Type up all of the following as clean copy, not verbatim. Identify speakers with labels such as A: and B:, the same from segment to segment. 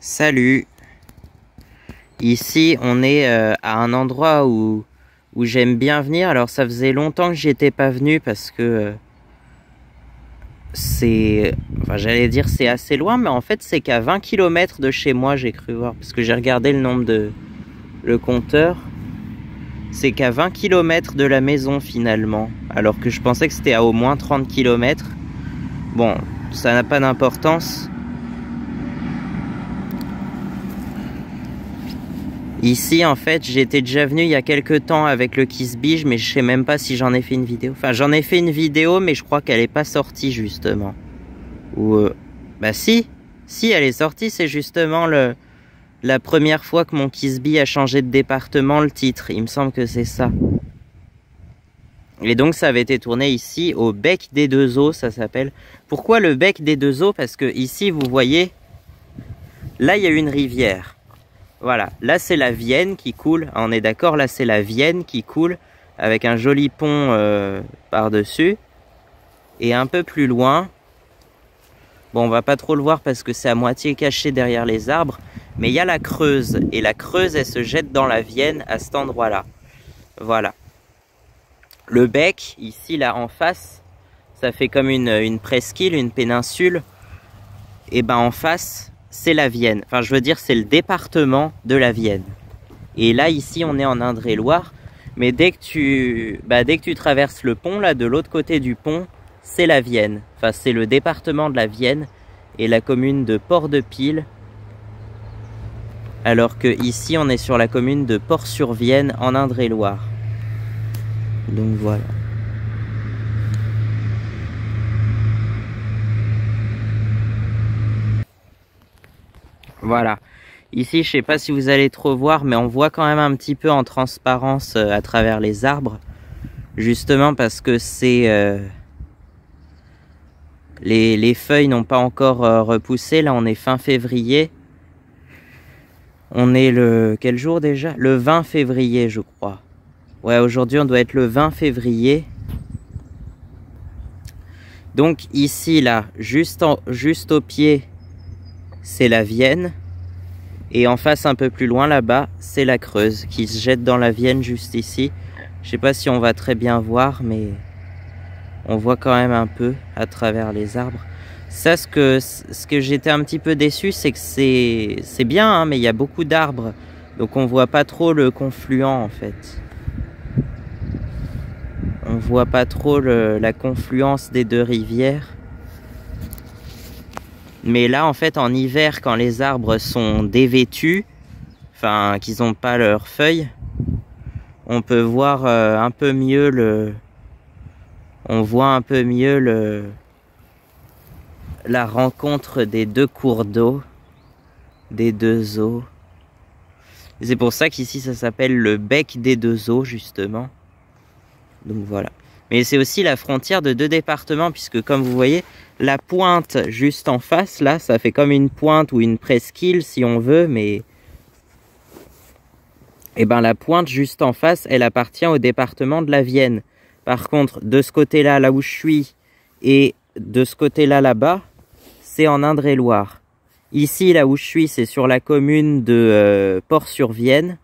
A: Salut. Ici on est à un endroit où j'aime bien venir. Alors ça faisait longtemps que j'y étais pas venu parce que j'allais dire c'est assez loin, mais en fait c'est qu'à 20 km de chez moi, j'ai cru voir, parce que j'ai regardé le compteur. C'est qu'à 20 km de la maison finalement, alors que je pensais que c'était à au moins 30 km. Bon, ça n'a pas d'importance. Ici, en fait, j'étais déjà venu il y a quelques temps avec le Kiss-Bige, mais je sais même pas si j'en ai fait une vidéo. Enfin, j'en ai fait une vidéo, mais je crois qu'elle est pas sortie, justement. Ou, bah si, elle est sortie, c'est justement la première fois que mon Kiss-Bige a changé de département, le titre. Il me semble que c'est ça. Et donc, ça avait été tourné ici, au Bec des Deux Eaux, ça s'appelle. Pourquoi le Bec des Deux Eaux? Parce que ici, vous voyez, là, il y a une rivière. Voilà, là c'est la Vienne qui coule, on est d'accord, là c'est la Vienne qui coule avec un joli pont par-dessus. Et un peu plus loin, bon on va pas trop le voir parce que c'est à moitié caché derrière les arbres, mais il y a la Creuse, et la Creuse elle se jette dans la Vienne à cet endroit-là. Voilà. Le bec, ici là en face, ça fait comme une presqu'île, une péninsule, et ben en face, c'est la Vienne. Enfin, je veux dire, c'est le département de la Vienne. Et là, ici, on est en Indre-et-Loire. Mais dès que tu traverses le pont, là, de l'autre côté du pont, c'est la Vienne. Enfin, c'est le département de la Vienne et la commune de Port-de-Pile. Alors que ici, on est sur la commune de Port-sur-Vienne, en Indre-et-Loire. Donc, voilà. Voilà. Ici, je sais pas si vous allez trop voir, mais on voit quand même un petit peu en transparence à travers les arbres. Justement parce que les feuilles n'ont pas encore repoussé. Là, on est fin février. On est quel jour déjà? Le 20 février, je crois. Ouais, aujourd'hui, on doit être le 20 février. Donc ici, là, juste au pied, c'est la Vienne. Et en face, un peu plus loin, là-bas, c'est la Creuse qui se jette dans la Vienne juste ici. Je sais pas si on va très bien voir, mais on voit quand même un peu à travers les arbres. Ça, ce que j'étais un petit peu déçu, c'est que c'est bien, hein, mais il y a beaucoup d'arbres. Donc on voit pas trop le confluent, en fait. On voit pas trop la confluence des deux rivières. Mais là, en fait, en hiver, quand les arbres sont dévêtus, enfin, qu'ils n'ont pas leurs feuilles, on peut voir un peu mieux on voit un peu mieux la rencontre des deux cours d'eau, des deux eaux. C'est pour ça qu'ici, ça s'appelle le Bec des Deux Eaux, justement. Donc voilà. Mais c'est aussi la frontière de deux départements, puisque comme vous voyez, la pointe juste en face, là, ça fait comme une pointe ou une presqu'île, si on veut, mais... Eh ben, la pointe juste en face, elle appartient au département de la Vienne. Par contre, de ce côté-là, là où je suis, et de ce côté-là, là-bas, c'est en Indre-et-Loire. Ici, là où je suis, c'est sur la commune de Port-sur-Vienne,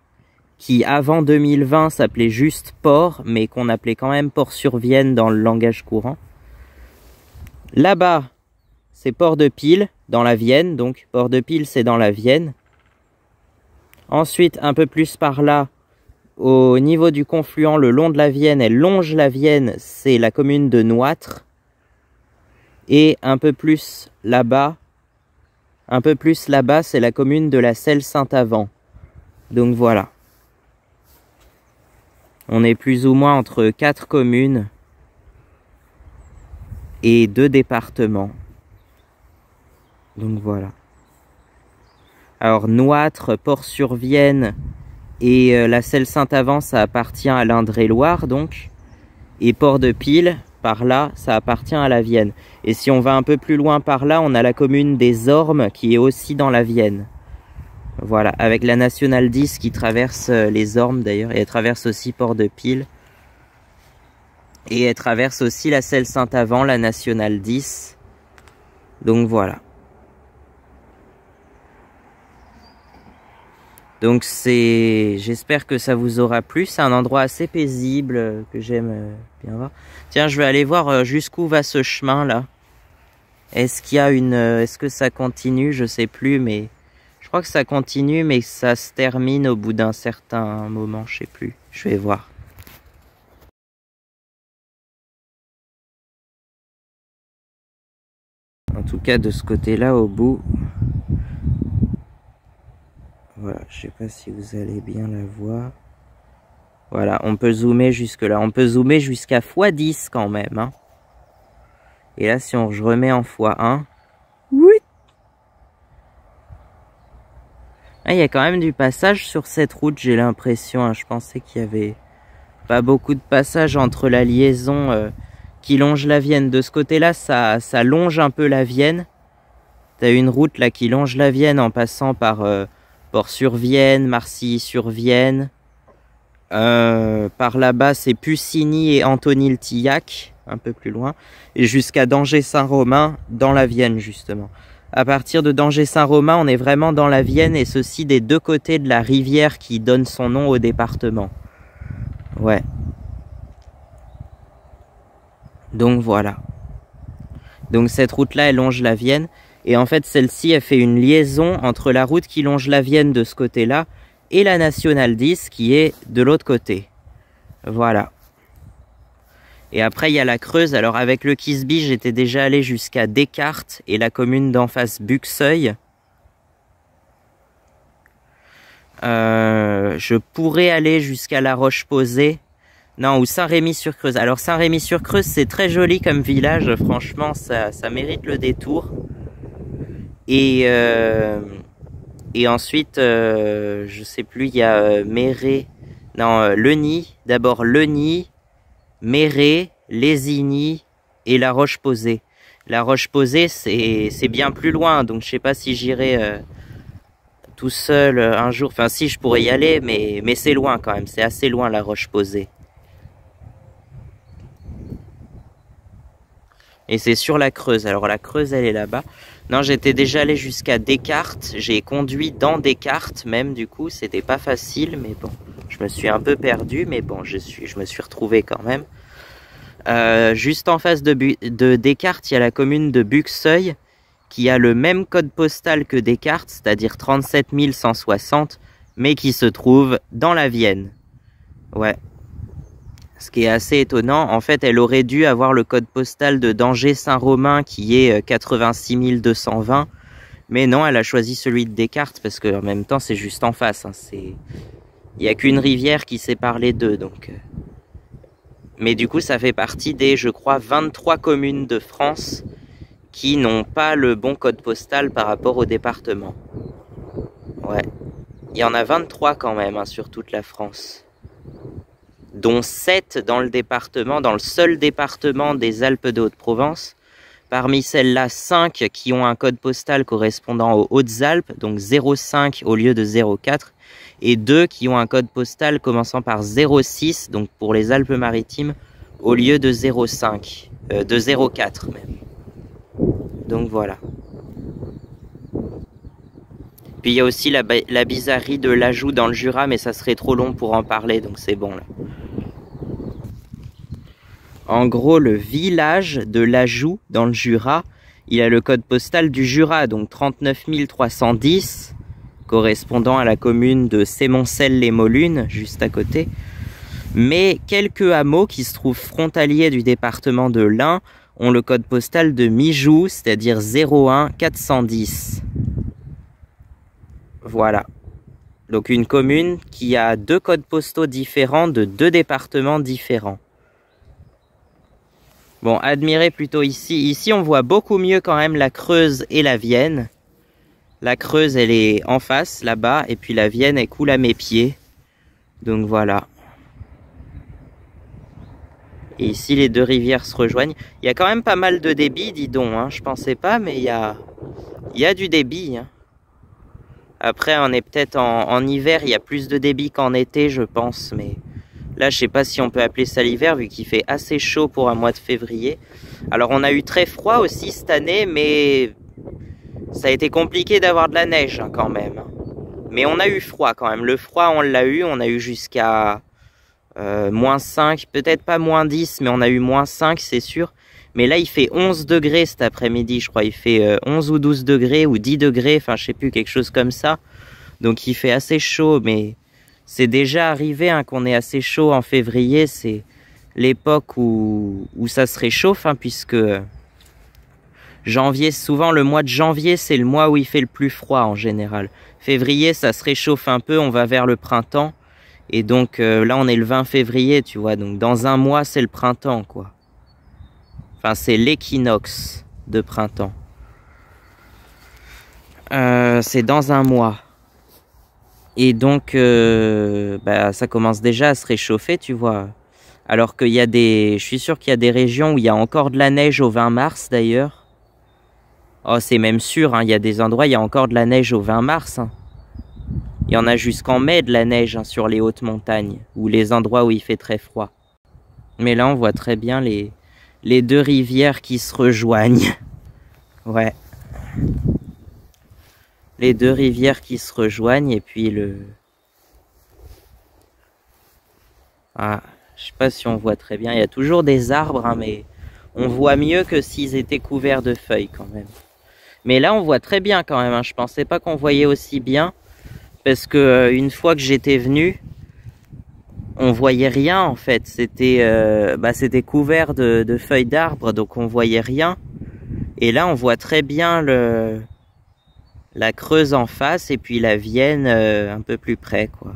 A: qui avant 2020 s'appelait juste Port, mais qu'on appelait quand même Port-sur-Vienne dans le langage courant. Là-bas, c'est Port-de-Pile, dans la Vienne, donc Port-de-Pile, c'est dans la Vienne. Ensuite, un peu plus par là, au niveau du confluent, le long de la Vienne, elle longe la Vienne, c'est la commune de Nouâtre. Et un peu plus là-bas, c'est la commune de la Selle-Saint-Avant. Donc voilà. On est plus ou moins entre 4 communes et 2 départements. Donc voilà. Alors Nouâtre, Port-sur-Vienne et la Selle-Saint-Avant, ça appartient à l'Indre-et-Loire donc. Et Port-de-Pile, par là, ça appartient à la Vienne. Et si on va un peu plus loin par là, on a la commune des Ormes qui est aussi dans la Vienne. Voilà, avec la nationale 10 qui traverse les Ormes d'ailleurs, et elle traverse aussi Port-de-Pile. Et elle traverse aussi la Selle-Saint-Avant, la nationale 10. Donc voilà. Donc j'espère que ça vous aura plu. C'est un endroit assez paisible que j'aime bien voir. Tiens, je vais aller voir jusqu'où va ce chemin là. Est-ce qu'il y a est-ce que ça continue? Je sais plus, mais je crois que ça continue, mais ça se termine au bout d'un certain moment. Je sais plus. Je vais voir. En tout cas, de ce côté-là, au bout. Voilà, je sais pas si vous allez bien la voir. Voilà, on peut zoomer jusque là. On peut zoomer jusqu'à x10 quand même. Hein. Et là, si je remets en x1, oui. Ah, il y a quand même du passage sur cette route, j'ai l'impression. Hein. Je pensais qu'il y avait pas beaucoup de passage entre la liaison qui longe la Vienne. De ce côté-là, ça longe un peu la Vienne. T'as une route là qui longe la Vienne en passant par Port-sur-Vienne, Marcilly-sur-Vienne. Par là-bas, c'est Pucigny et Antony-le-Tillac, un peu plus loin, et jusqu'à Danger-Saint-Romain, dans la Vienne, justement. À partir de Danger-Saint-Romain, on est vraiment dans la Vienne, et ceci des deux côtés de la rivière qui donne son nom au département. Ouais. Donc voilà. Donc cette route-là, elle longe la Vienne, et en fait, celle-ci, elle fait une liaison entre la route qui longe la Vienne de ce côté-là, et la Nationale 10 qui est de l'autre côté. Voilà. Et après, il y a la Creuse. Alors, avec le Kisby, j'étais déjà allé jusqu'à Descartes et la commune d'en face, Buxeuil. Je pourrais aller jusqu'à La Roche-Posay. Non, ou Saint-Rémy-sur-Creuse. Alors, Saint-Rémy-sur-Creuse, c'est très joli comme village. Franchement, ça mérite le détour. Et ensuite, je sais plus, il y a Méret, non, Leny, d'abord Leny, Méret, Lésigny et La Roche-Posay. La Roche-Posay, c'est bien plus loin, donc je sais pas si j'irai tout seul un jour. Enfin, si, je pourrais y aller, mais c'est loin quand même, c'est assez loin La Roche-Posay. Et c'est sur la Creuse. Alors la Creuse, elle est là-bas. Non, j'étais déjà allé jusqu'à Descartes. J'ai conduit dans Descartes même, du coup. C'était pas facile, mais bon. Je me suis un peu perdu, mais bon, je me suis retrouvé quand même. Juste en face de Descartes, il y a la commune de Buxeuil, qui a le même code postal que Descartes, c'est-à-dire 37 160, mais qui se trouve dans la Vienne. Ouais. Ce qui est assez étonnant, en fait, elle aurait dû avoir le code postal de Danger-Saint-Romain qui est 86 220. Mais non, elle a choisi celui de Descartes parce qu'en même temps, c'est juste en face. Hein, il n'y a qu'une rivière qui sépare les deux. Donc... Mais du coup, ça fait partie des, je crois, 23 communes de France qui n'ont pas le bon code postal par rapport au département. Ouais. Il y en a 23 quand même hein, sur toute la France. Dont 7 dans le département, dans le seul département des Alpes de Haute-Provence. Parmi celles-là, 5 qui ont un code postal correspondant aux Hautes-Alpes, donc 0,5 au lieu de 0,4, et 2 qui ont un code postal commençant par 0,6, donc pour les Alpes-Maritimes, au lieu de 0,5, de 0,4 même. Donc voilà. Puis il y a aussi la bizarrerie de l'Ajoux dans le Jura, mais ça serait trop long pour en parler, donc c'est bon là. En gros, le village de l'Ajoux dans le Jura, il a le code postal du Jura, donc 39 310, correspondant à la commune de Sémoncel-les-Molunes, juste à côté. Mais quelques hameaux qui se trouvent frontaliers du département de l'Ain ont le code postal de Mijoux, c'est-à-dire 01 410. Voilà. Donc une commune qui a 2 codes postaux différents de 2 départements différents. Bon, admirez plutôt ici. Ici, on voit beaucoup mieux quand même la Creuse et la Vienne. La Creuse, elle est en face, là-bas. Et puis la Vienne, elle coule à mes pieds. Donc voilà. Et ici, les deux rivières se rejoignent. Il y a quand même pas mal de débit, dis donc. Hein. Je pensais pas, mais il y a du débit. Hein. Après, on est peut-être en hiver, il y a plus de débit qu'en été, je pense. Mais là, je sais pas si on peut appeler ça l'hiver, vu qu'il fait assez chaud pour un mois de février. Alors, on a eu très froid aussi cette année, mais ça a été compliqué d'avoir de la neige hein, quand même. Mais on a eu froid quand même. Le froid, on l'a eu. On a eu jusqu'à -5, peut-être pas -10, mais on a eu -5, c'est sûr. Mais là, il fait 11 degrés cet après-midi, je crois. Il fait 11 ou 12 degrés ou 10 degrés, enfin, je sais plus, quelque chose comme ça. Donc, il fait assez chaud, mais c'est déjà arrivé hein, qu'on est assez chaud en février. C'est l'époque où ça se réchauffe, hein, puisque janvier, souvent le mois de janvier, c'est le mois où il fait le plus froid en général. Février, ça se réchauffe un peu, on va vers le printemps. Et donc là, on est le 20 février, tu vois. Donc dans un mois, c'est le printemps, quoi. Enfin, c'est l'équinoxe de printemps. C'est dans un mois. Et donc, bah, ça commence déjà à se réchauffer, tu vois. Alors qu'il y a je suis sûr qu'il y a des régions où il y a encore de la neige au 20 mars, d'ailleurs. Oh, c'est même sûr, hein, il y a des endroits où il y a encore de la neige au 20 mars. Hein. Il y en a jusqu'en mai de la neige hein, sur les hautes montagnes, ou les endroits où il fait très froid. Mais là, on voit très bien les deux rivières qui se rejoignent. Ouais. Les deux rivières qui se rejoignent et puis Ah, je sais pas si on voit très bien. Il y a toujours des arbres, hein, mais on voit mieux que s'ils étaient couverts de feuilles quand même. Mais là, on voit très bien quand même. Hein. Je pensais pas qu'on voyait aussi bien. Parce que une fois que j'étais venu, on voyait rien en fait. C'était couvert de feuilles d'arbres, donc on voyait rien. Et là, on voit très bien la Creuse en face et puis la Vienne un peu plus près, quoi.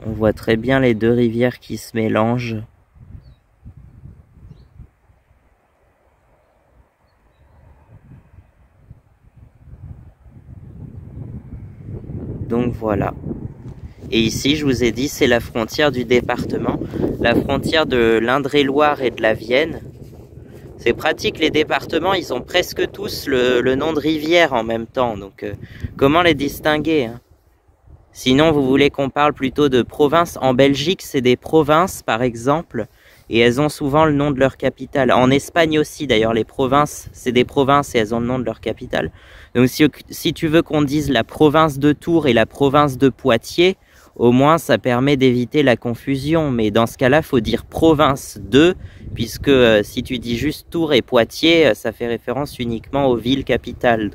A: On voit très bien les deux rivières qui se mélangent. Donc voilà. Et ici, je vous ai dit, c'est la frontière du département, la frontière de l'Indre-et-Loire et de la Vienne. C'est pratique, les départements, ils ont presque tous le nom de rivière en même temps. Donc, comment les distinguer hein? Sinon, vous voulez qu'on parle plutôt de provinces. En Belgique, c'est des provinces, par exemple, et elles ont souvent le nom de leur capitale. En Espagne aussi, d'ailleurs, les provinces, c'est des provinces et elles ont le nom de leur capitale. Donc, si tu veux qu'on dise la province de Tours et la province de Poitiers, au moins, ça permet d'éviter la confusion. Mais dans ce cas-là, il faut dire province de, puisque si tu dis juste Tours et Poitiers, ça fait référence uniquement aux villes capitales.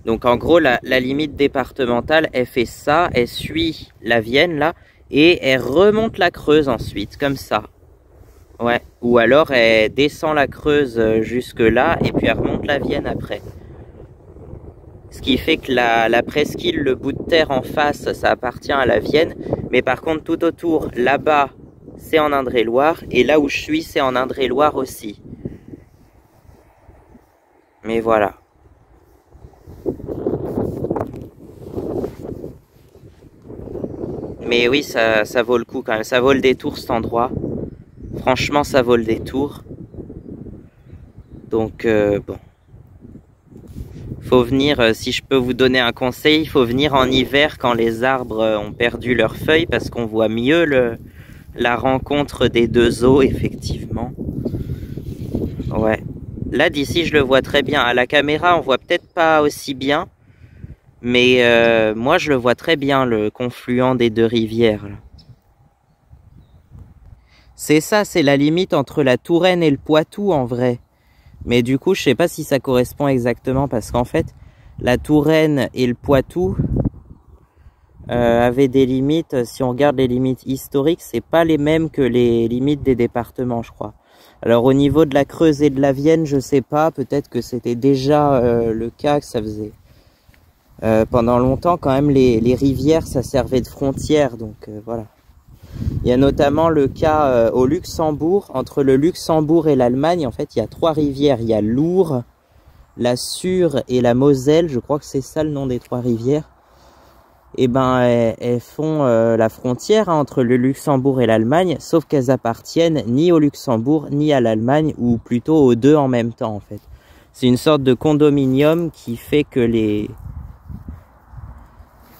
A: Donc en gros, la limite départementale, elle fait ça, elle suit la Vienne, là, et elle remonte la Creuse ensuite, comme ça. Ouais. Ou alors, elle descend la Creuse jusque là, et puis elle remonte la Vienne après. Ce qui fait que la presqu'île, le bout de terre en face, ça appartient à la Vienne. Mais par contre, tout autour, là-bas, c'est en Indre-et-Loire. Et là où je suis, c'est en Indre-et-Loire aussi. Mais voilà. Mais oui, ça vaut le coup quand même. Ça vaut le détour cet endroit. Franchement, ça vaut le détour. Donc, bon. Faut venir, si je peux vous donner un conseil, il faut venir en hiver quand les arbres ont perdu leurs feuilles parce qu'on voit mieux la rencontre des deux eaux, effectivement. Ouais. Là, d'ici, je le vois très bien. À la caméra, on voit peut-être pas aussi bien. Mais moi, je le vois très bien, le confluent des deux rivières. C'est ça, c'est la limite entre la Touraine et le Poitou, en vrai. Mais du coup, je sais pas si ça correspond exactement, parce qu'en fait, la Touraine et le Poitou avaient des limites. Si on regarde les limites historiques, c'est pas les mêmes que les limites des départements, je crois. Alors au niveau de la Creuse et de la Vienne, je sais pas, peut-être que c'était déjà le cas, que ça faisait... pendant longtemps, quand même, les rivières, ça servait de frontière, donc voilà. Il y a notamment le cas au Luxembourg, entre le Luxembourg et l'Allemagne, en fait, il y a 3 rivières. Il y a l'Our, la Sûre et la Moselle, je crois que c'est ça le nom des 3 rivières. Et ben, elles font la frontière hein, entre le Luxembourg et l'Allemagne, sauf qu'elles appartiennent ni au Luxembourg ni à l'Allemagne, ou plutôt aux deux en même temps, en fait. C'est une sorte de condominium qui fait que les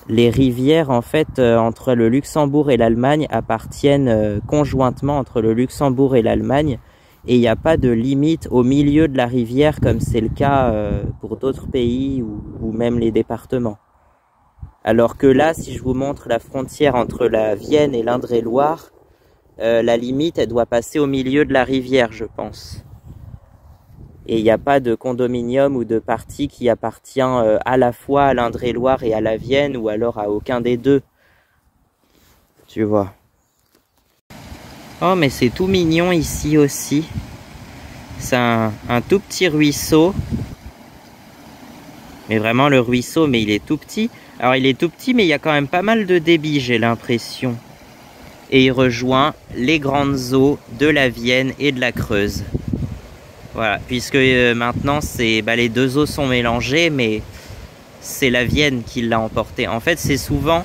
A: rivières, en fait, entre le Luxembourg et l'Allemagne appartiennent conjointement entre le Luxembourg et l'Allemagne. et il n'y a pas de limite au milieu de la rivière comme c'est le cas pour d'autres pays ou même les départements. Alors que là, si je vous montre la frontière entre la Vienne et l'Indre-et-Loire, la limite, elle doit passer au milieu de la rivière, je pense. Et il n'y a pas de condominium ou de partie qui appartient à la fois à l'Indre-et-Loire et à la Vienne, ou alors à aucun des deux. Tu vois. Oh, mais c'est tout mignon ici aussi. C'est un tout petit ruisseau. Mais vraiment le ruisseau, mais il est tout petit. Alors il est tout petit, mais il y a quand même pas mal de débit, j'ai l'impression. Et il rejoint les grandes eaux de la Vienne et de la Creuse. Voilà, puisque maintenant les deux eaux sont mélangées, mais c'est la Vienne qui l'a emporté. En fait, c'est souvent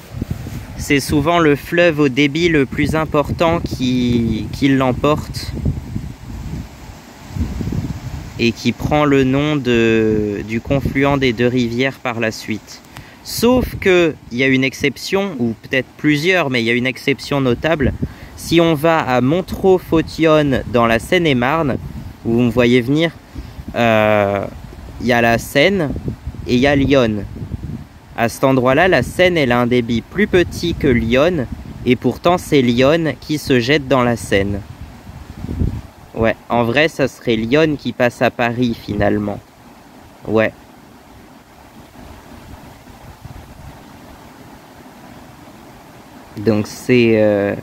A: le fleuve au débit le plus important qui l'emporte et qui prend le nom du confluent des deux rivières par la suite. Sauf que il y a une exception, ou peut-être plusieurs, mais il y a une exception notable. Si on va à Montereau-Photionne dans la Seine-et-Marne, où vous me voyez venir, il y a la Seine et il y a l'Yonne. À cet endroit-là, la Seine elle a un débit plus petit que l'Yonne, et pourtant c'est l'Yonne qui se jette dans la Seine. Ouais, en vrai, ça serait l'Yonne qui passe à Paris finalement. Ouais. Donc c'est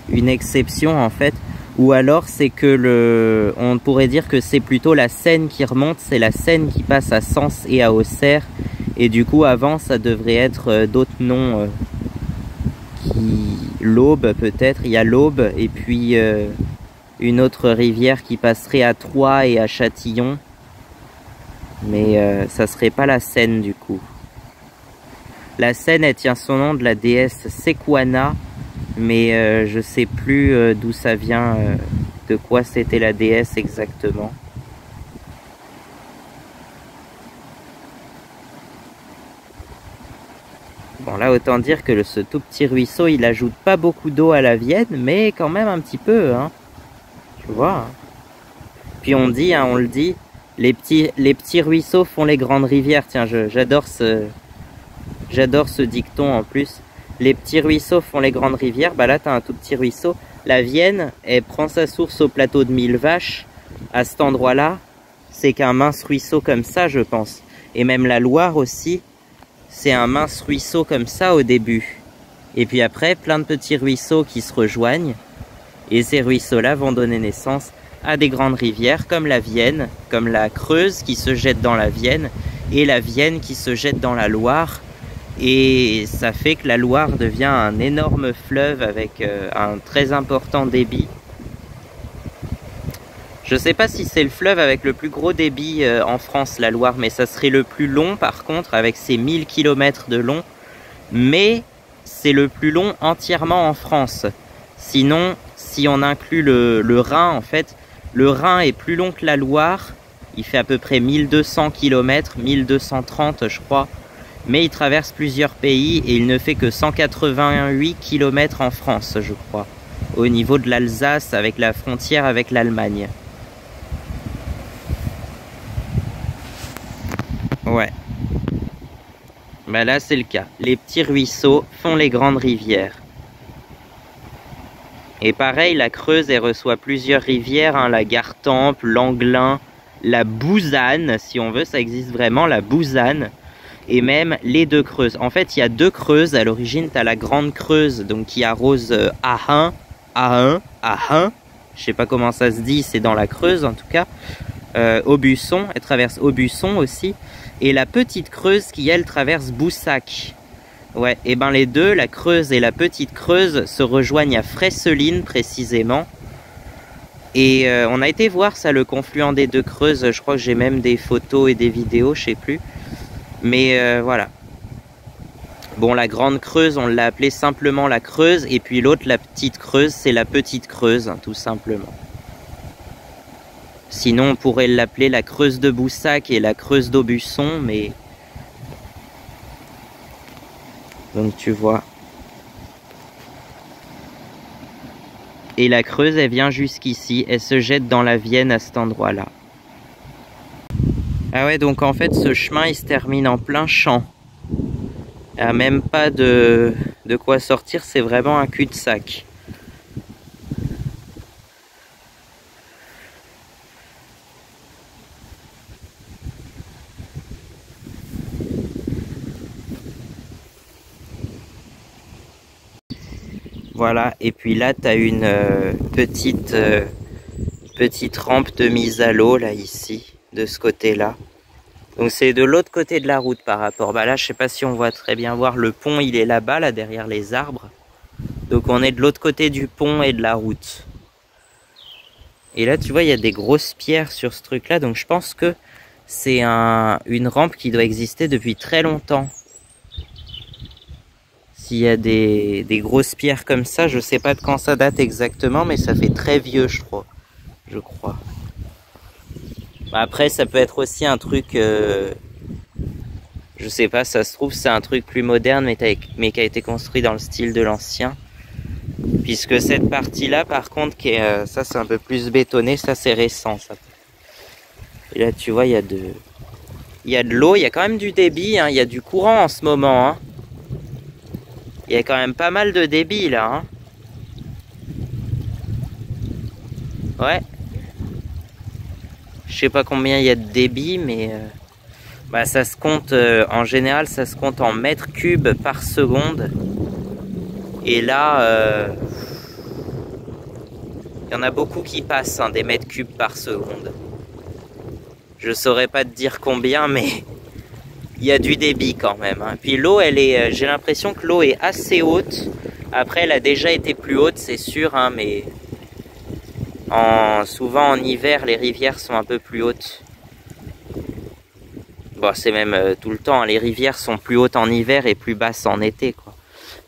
A: une exception en fait. Ou alors c'est que on pourrait dire que c'est plutôt la Seine qui remonte, c'est la Seine qui passe à Sens et à Auxerre. Et du coup avant ça devrait être d'autres noms. L'Aube peut-être, il y a l'Aube et puis une autre rivière qui passerait à Troyes et à Châtillon. Mais ça serait pas la Seine du coup. La Seine, elle tient son nom de la déesse Sequana, mais je sais plus d'où ça vient, de quoi c'était la déesse exactement. Bon là, autant dire que ce tout petit ruisseau, il ajoute pas beaucoup d'eau à la Vienne, mais quand même un petit peu, hein. Tu vois. Puis on dit, hein, on le dit, les petits ruisseaux font les grandes rivières. Tiens, j'adore ce dicton en plus. Les petits ruisseaux font les grandes rivières. Bah là, t'as un tout petit ruisseau. La Vienne, elle prend sa source au plateau de Millevaches. À cet endroit-là, c'est qu'un mince ruisseau comme ça, je pense. Et même la Loire aussi, c'est un mince ruisseau comme ça au début. Et puis après, plein de petits ruisseaux qui se rejoignent. Et ces ruisseaux-là vont donner naissance à des grandes rivières comme la Vienne, comme la Creuse qui se jette dans la Vienne, et la Vienne qui se jette dans la Loire. Et ça fait que la Loire devient un énorme fleuve avec un très important débit. Je ne sais pas si c'est le fleuve avec le plus gros débit en France, la Loire, mais ça serait le plus long par contre, avec ses 1000 km de long. Mais c'est le plus long entièrement en France. Sinon, si on inclut le Rhin, en fait, le Rhin est plus long que la Loire. Il fait à peu près 1200 km, 1230 je crois. Mais il traverse plusieurs pays et il ne fait que 188 km en France, je crois. Au niveau de l'Alsace, avec la frontière avec l'Allemagne. Ouais. Bah là, c'est le cas. Les petits ruisseaux font les grandes rivières. Et pareil, la Creuse, elle reçoit plusieurs rivières, hein, la Gartempe, l'Anglin, la Bouzanne, si on veut, ça existe vraiment, la Bouzanne. Et même les deux creuses. En fait, il y a deux creuses. À l'origine, tu as la grande creuse donc qui arrose Ahun. Je sais pas comment ça se dit, c'est dans la Creuse en tout cas. Aubusson, elle traverse Aubusson aussi. Et la petite Creuse qui, elle, traverse Boussac. Ouais, et ben les deux, la Creuse et la petite Creuse, se rejoignent à Fresseline précisément. Et on a été voir ça, le confluent des deux creuses. Je crois que j'ai même des photos et des vidéos, je sais plus. Mais voilà. Bon, la grande Creuse, on l'a appelée simplement la Creuse. Et puis l'autre, la petite Creuse, c'est la petite Creuse, hein, tout simplement. Sinon, on pourrait l'appeler la Creuse de Boussac et la Creuse d'Aubusson, mais... Donc tu vois. Et la Creuse, elle vient jusqu'ici. Elle se jette dans la Vienne à cet endroit-là. Ah ouais, donc en fait, ce chemin, il se termine en plein champ. Il n'y a même pas de quoi sortir. C'est vraiment un cul-de-sac. Voilà, et puis là, tu as une petite rampe de mise à l'eau, là, ici, de ce côté-là. Donc c'est de l'autre côté de la route par rapport. Bah là, je sais pas si on voit très bien voir, le pont, il est là-bas, là, derrière les arbres. Donc on est de l'autre côté du pont et de la route. Et là, tu vois, il y a des grosses pierres sur ce truc-là, donc je pense que c'est une rampe qui doit exister depuis très longtemps. S'il y a des grosses pierres comme ça, je sais pas de quand ça date exactement, mais ça fait très vieux, je crois. Après, ça peut être aussi un truc, je sais pas, ça se trouve c'est un truc plus moderne, mais qui a été construit dans le style de l'ancien. Puisque cette partie-là, par contre, ça c'est un peu plus bétonné, ça c'est récent. Ça. Et là, tu vois, il y a de l'eau, il y a quand même du débit, hein, il y a du courant en ce moment. Hein. Il y a quand même pas mal de débit là. Hein. Ouais. Je sais pas combien il y a de débit, mais bah, ça se compte, en général, ça se compte en mètres cubes par seconde. Et là, il y en a beaucoup qui passent, hein, des mètres cubes par seconde. Je saurais pas te dire combien, mais il y a du débit quand même. Hein. Puis l'eau, j'ai l'impression que l'eau est assez haute. Après, elle a déjà été plus haute, c'est sûr, hein, mais souvent en hiver, les rivières sont un peu plus hautes. Bon, c'est même tout le temps, hein, les rivières sont plus hautes en hiver et plus basses en été, quoi.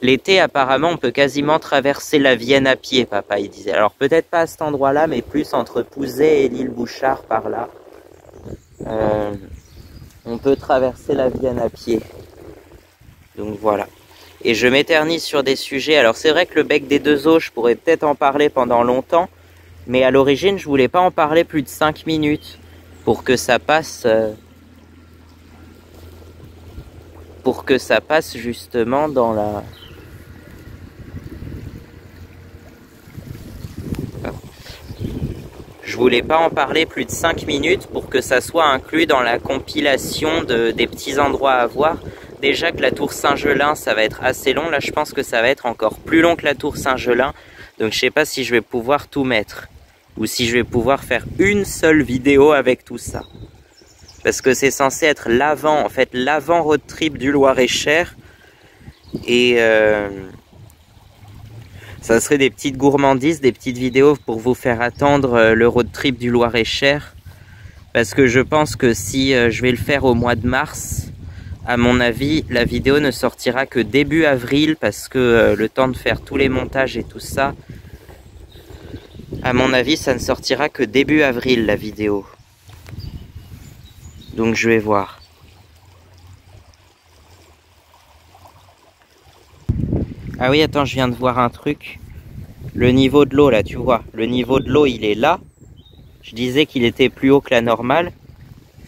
A: L'été, apparemment, on peut quasiment traverser la Vienne à pied, papa, il disait. Alors, peut-être pas à cet endroit-là, mais plus entre Pouzet et l'île Bouchard, par là. On peut traverser la Vienne à pied. Donc, voilà. Et je m'éternise sur des sujets. Alors, c'est vrai que le bec des deux eaux, je pourrais peut-être en parler pendant longtemps. Mais à l'origine, je voulais pas en parler plus de 5 minutes. Pour que ça passe... pour que ça passe justement dans la... Je voulais pas en parler plus de 5 minutes pour que ça soit inclus dans la compilation des petits endroits à voir. Déjà que la tour Saint-Gelin, ça va être assez long. Là, je pense que ça va être encore plus long que la tour Saint-Gelin. Donc, je sais pas si je vais pouvoir tout mettre. Ou si je vais pouvoir faire une seule vidéo avec tout ça. Parce que c'est censé être l'avant, en fait, l'avant road trip du Loir-et-Cher. Et ça serait des petites gourmandises, des petites vidéos pour vous faire attendre le road trip du Loir-et-Cher. Parce que je pense que si je vais le faire au mois de mars, à mon avis, la vidéo ne sortira que début avril. Parce que le temps de faire tous les montages et tout ça, à mon avis, ça ne sortira que début avril, la vidéo. Donc je vais voir. Ah oui, attends, je viens de voir un truc. Le niveau de l'eau, là, tu vois. Le niveau de l'eau, il est là. Je disais qu'il était plus haut que la normale.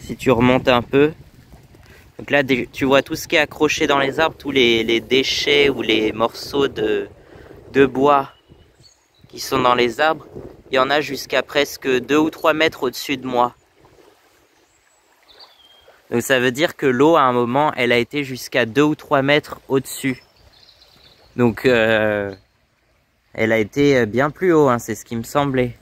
A: Si tu remontes un peu. Donc là, tu vois tout ce qui est accroché dans les arbres, tous les déchets ou les morceaux de bois qui sont dans les arbres. Il y en a jusqu'à presque 2 ou 3 mètres au-dessus de moi. Donc ça veut dire que l'eau, à un moment, elle a été jusqu'à 2 ou 3 mètres au-dessus. Donc, elle a été bien plus haut, hein, c'est ce qui me semblait.